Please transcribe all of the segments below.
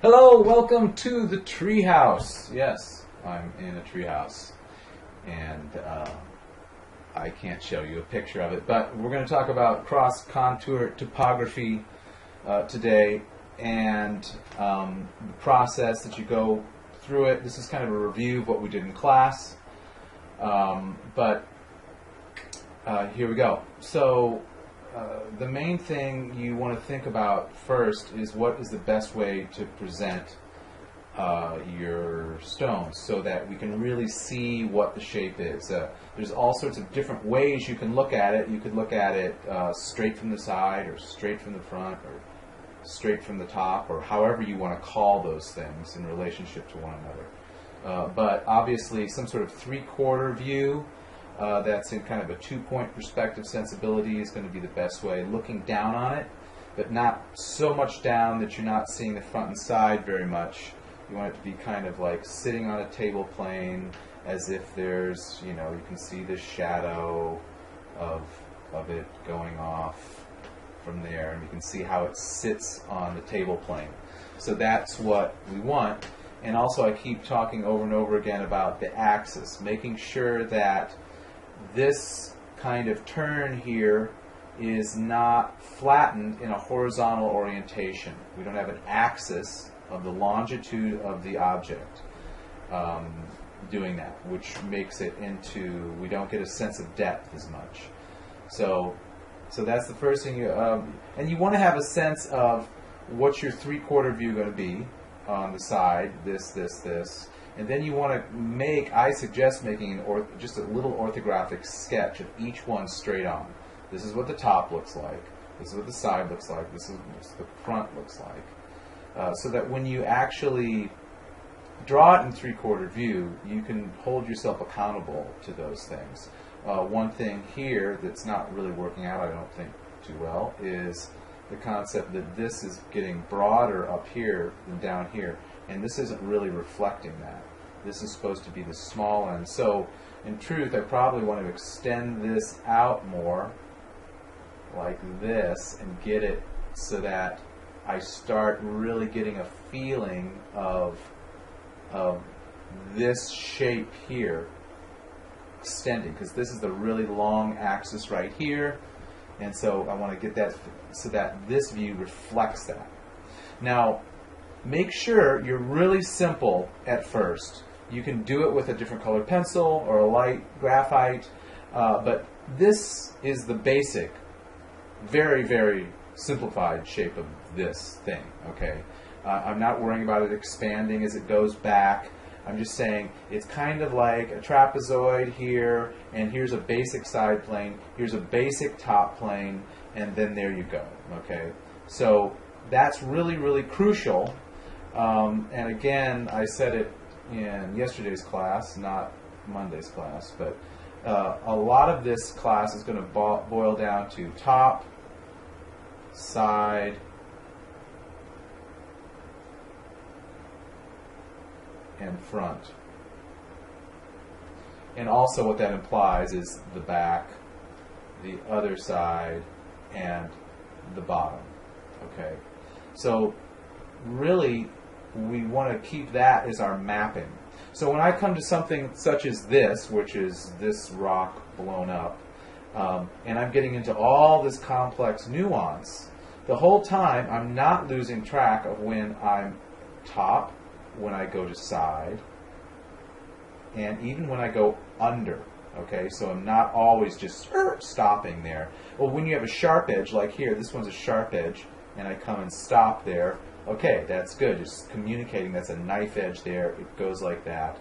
Hello, welcome to the treehouse. Yes, I'm in a treehouse, and I can't show you a picture of it, but we're going to talk about cross-contour topography today, and the process that you go through it. This is kind of a review of what we did in class, but here we go. So the main thing you want to think about first is what is the best way to present your stones so that we can really see what the shape is. There's all sorts of different ways you can look at it. You could look at it straight from the side, or straight from the front, or straight from the top, or however you want to call those things in relationship to one another. But obviously some sort of three-quarter view that's in kind of a two-point perspective sensibility is going to be the best way. Looking down on it, but not so much down that you're not seeing the front and side very much. You want it to be kind of like sitting on a table plane, as if there's, you can see the shadow of it going off from there, and you can see how it sits on the table plane. So that's what we want. And also I keep talking over and over again about the axis, making sure that this kind of turn here is not flattened in a horizontal orientation. We don't have an axis of the longitude of the object doing that, which makes it into, we don't get a sense of depth as much. So that's the first thing and you want to have a sense of what's your three-quarter view going to be on the side, this, and then you want to I suggest making just a little orthographic sketch of each one straight on. This is what the top looks like, this is what the side looks like, this is what the front looks like. So that when you actually draw it in three-quarter view, you can hold yourself accountable to those things. One thing here that's not really working out, I don't think, too well, is the concept that this is getting broader up here than down here, and this isn't really reflecting that. This is supposed to be the small end. So in truth, I probably want to extend this out more like this and get it so that I start really getting a feeling of this shape here extending, because this is the really long axis right here, and so I want to get that so that this view reflects that. Now, make sure you're really simple at first. You can do it with a different colored pencil or a light graphite, but this is the basic, very, very simplified shape of this thing, okay? I'm not worrying about it expanding as it goes back. I'm just saying it's kind of like a trapezoid here, and here's a basic side plane, here's a basic top plane, and then there you go, okay? So that's really, really crucial. And again, I said it in yesterday's class, not Monday's class, but a lot of this class is going to boil down to top, side, and front. And also what that implies is the back, the other side, and the bottom. Okay? So really, we want to keep that as our mapping. So when I come to something such as this, which is this rock blown up, and I'm getting into all this complex nuance, the whole time I'm not losing track of when I'm top, when I go to side, and even when I go under. Okay, so I'm not always just stopping there. Well, when you have a sharp edge like here, this one's a sharp edge, and I come and stop there, okay, that's good. Just communicating that's a knife edge there. It goes like that.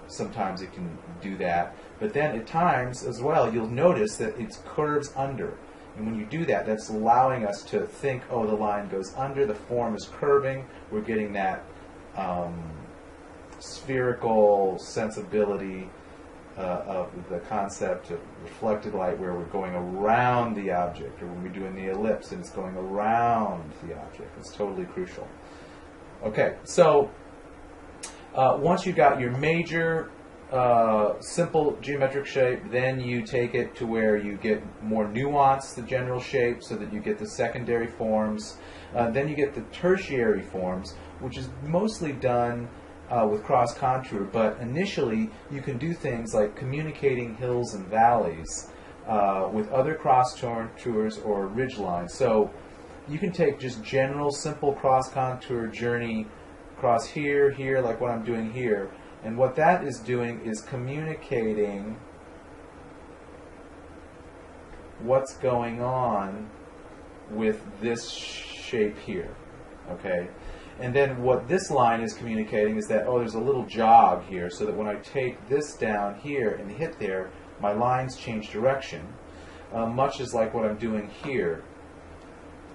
Sometimes it can do that. But then at times as well, you'll notice that it curves under. And when you do that, that's allowing us to think, oh, the line goes under, the form is curving. We're getting that spherical sensibility of the concept of reflected light, where we're going around the object, or when we're doing the ellipse and it's going around the object. It's totally crucial. Okay, so once you've got your major simple geometric shape, then you take it to where you get more nuance, the general shape, so that you get the secondary forms. Then you get the tertiary forms, which is mostly done with cross contour, but initially you can do things like communicating hills and valleys with other cross contours or ridge lines. So you can take just general simple cross contour journey across here, here, like what I'm doing here, and what that is doing is communicating what's going on with this shape here, okay? And then what this line is communicating is that, oh, there's a little jog here, so that when I take this down here and hit there, my lines change direction, much as like what I'm doing here.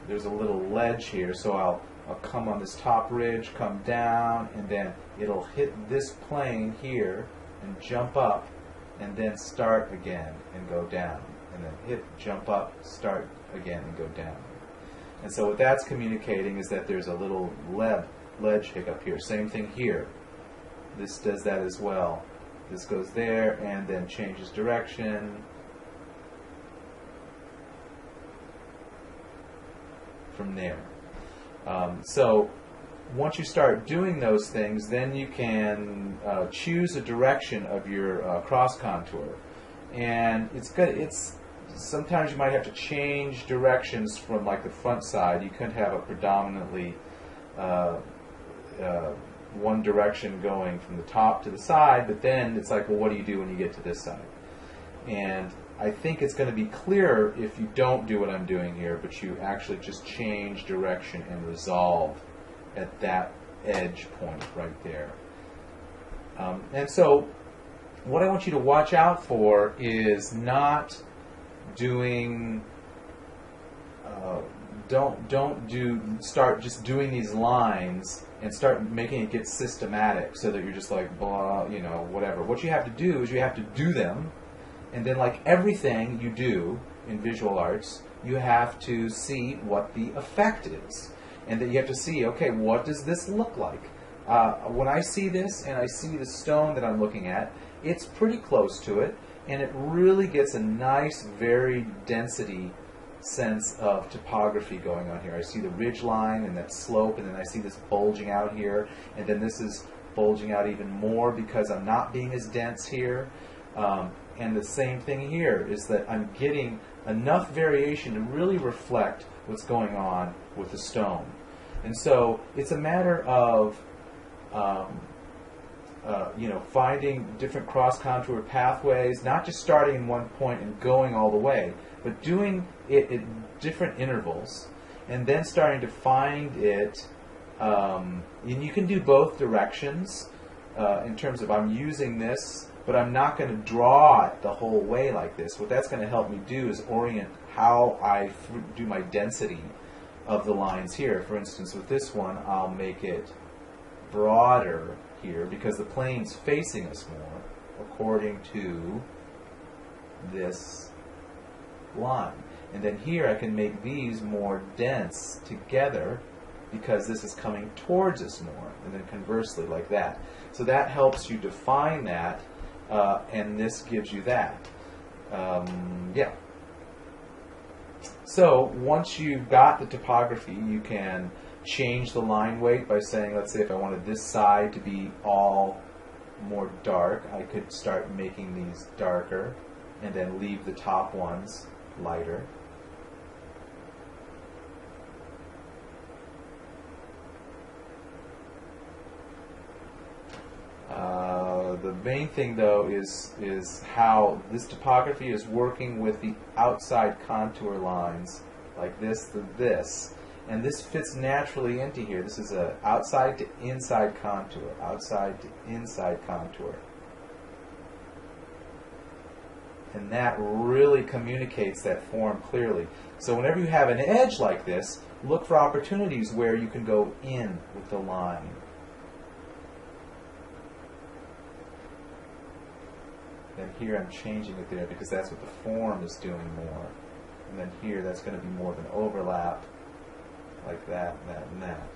There's a little ledge here, so I'll come on this top ridge, come down, and then it'll hit this plane here and jump up, and then start again and go down, and then hit, jump up, start again and go down. And so what that's communicating is that there's a little ledge hiccup here. Same thing here. This does that as well. This goes there and then changes direction from there. So once you start doing those things, then you can choose a direction of your cross contour, and it's good. Sometimes you might have to change directions from like the front side. You could have a predominantly one direction going from the top to the side, but then it's like, well, what do you do when you get to this side? And I think it's going to be clearer if you don't do what I'm doing here, but you actually just change direction and resolve at that edge point right there. And so what I want you to watch out for is not doing start just doing these lines and start making it get systematic so that you're just like blah, you know, whatever. What you have to do is you have to do them, and then like everything you do in visual arts, you have to see what the effect is, and then you have to see, okay, what does this look like? When I see this and I see the stone that I'm looking at, it's pretty close to it, and it really gets a nice varied density sense of topography going on here. I see the ridge line and that slope, and then I see this bulging out here, and then this is bulging out even more because I'm not being as dense here. And the same thing here is that I'm getting enough variation to really reflect what's going on with the stone. And so it's a matter of finding different cross-contour pathways, not just starting in one point and going all the way, but doing it at different intervals, and then starting to find it, and you can do both directions in terms of I'm using this, but I'm not going to draw it the whole way like this. What that's going to help me do is orient how I do my density of the lines here. For instance, with this one, I'll make it broader here because the plane's facing us more according to this line. And then here I can make these more dense together because this is coming towards us more, and then conversely like that. So that helps you define that, and this gives you that. Yeah. So once you've got the topography, you can change the line weight by saying, let's say if I wanted this side to be all more dark, I could start making these darker and then leave the top ones lighter. The main thing, though, is how this topography is working with the outside contour lines, like this to this. And this fits naturally into here. This is a outside to inside contour, outside to inside contour. And that really communicates that form clearly. So whenever you have an edge like this, look for opportunities where you can go in with the line. And here I'm changing it there because that's what the form is doing more. And then here that's going to be more of an overlap, like that, and that, and that.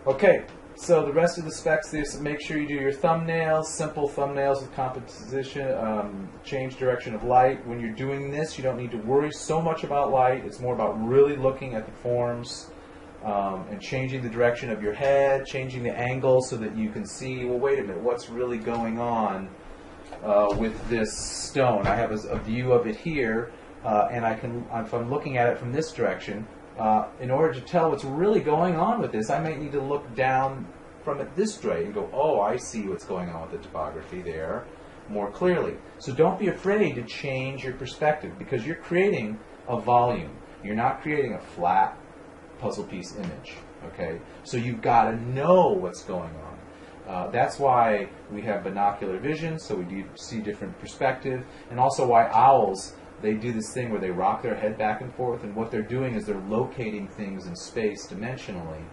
Okay, So the rest of the specs, make sure you do your thumbnails, simple thumbnails with composition, change direction of light. When you're doing this, you don't need to worry so much about light. It's more about really looking at the forms and changing the direction of your head, changing the angle so that you can see, well, wait a minute, what's really going on with this stone. I have a view of it here, and I can, if I'm looking at it from this direction, in order to tell what's really going on with this, I might need to look down from it this way and go, oh, I see what's going on with the topography there more clearly. So don't be afraid to change your perspective, because you're creating a volume. You're not creating a flat puzzle piece image. Okay? So you've got to know what's going on. That's why we have binocular vision, so we do see different perspective, and also why owls, they do this thing where they rock their head back and forth, and what they're doing is they're locating things in space dimensionally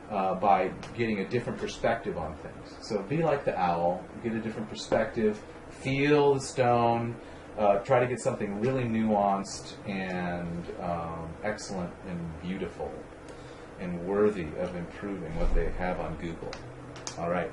by getting a different perspective on things. So be like the owl, get a different perspective, feel the stone, try to get something really nuanced and excellent and beautiful and worthy of improving what they have on Google. All right.